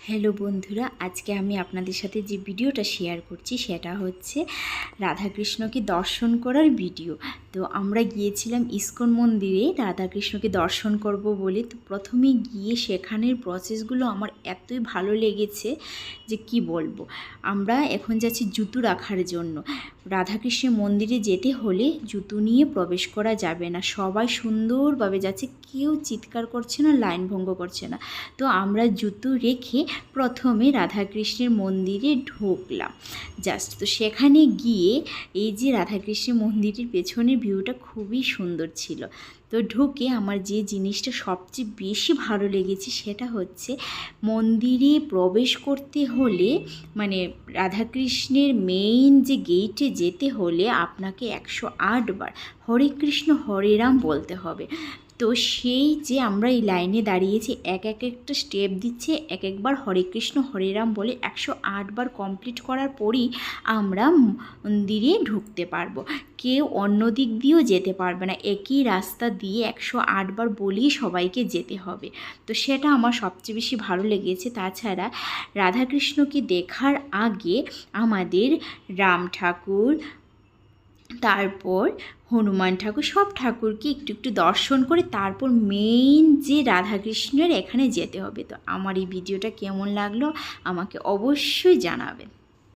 Hello বন্ধুরা, আজকে আমি আপনাদের সাথে যে ভিডিওটা শেয়ার করছি সেটা হচ্ছে রাধাকৃষ্ণকে দর্শন করার ভিডিও। তো আমরা গিয়েছিলাম ইস্কন মন্দিরে রাধাকৃষ্ণকে দর্শন করব বলে। তো প্রথমে গিয়ে সেখানের প্রসেসগুলো আমার এতই ভালো লেগেছে যে কি বলবো। আমরা এখন যাচ্ছি জুতো রাখার জন্য। রাধাকৃষ্ণের মন্দিরে যেতে হলে জুতো নিয়ে প্রবেশ করা যাবে না। সবাই সুন্দরভাবে যাচ্ছে, কেউ চিৎকার করছে না, লাইন ভঙ্গ করছে না। তো আমরা জুতো রেখে প্রথমে রাধাকৃষ্ণের মন্দিরে ঢুকলাম জাস্ট। তো সেখানে গিয়ে এই যে রাধাকৃষ্ণের মন্দিরের পেছনের ভিউটা খুবই সুন্দর ছিল। তো ঢুকে আমার যে জিনিসটা সবচেয়ে বেশি ভালো লেগেছে সেটা হচ্ছে মন্দিরে প্রবেশ করতে হলে মানে রাধাকৃষ্ণের মেইন যে গেটে যেতে হলে আপনাকে 108 বার হরে কৃষ্ণ হরে রাম বলতে হবে। তো সেই যে আমরা এই লাইনে দাঁড়িয়েছি, একটা স্টেপ দিচ্ছে, একবার হরে কৃষ্ণ হরে রাম বলে 108 বার কমপ্লিট করার পরই আমরা মন্দিরে ঢুকতে পারবো। কেউ অন্য দিক দিয়েও যেতে পারবে না, একই রাস্তা দিয়ে 108 বার বলেই সবাইকে যেতে হবে। তো সেটা আমার সবচেয়ে বেশি ভালো লেগেছে। তাছাড়া রাধাকৃষ্ণকে দেখার আগে আমাদের রাম ঠাকুর, তারপর হনুমান ঠাকুর, সব ঠাকুরকে একটু একটু দর্শন করে তারপর মেইন যে রাধাকৃষ্ণের এখানে যেতে হবে। তো আমার এই ভিডিওটা কেমন লাগলো আমাকে অবশ্যই জানাবেন।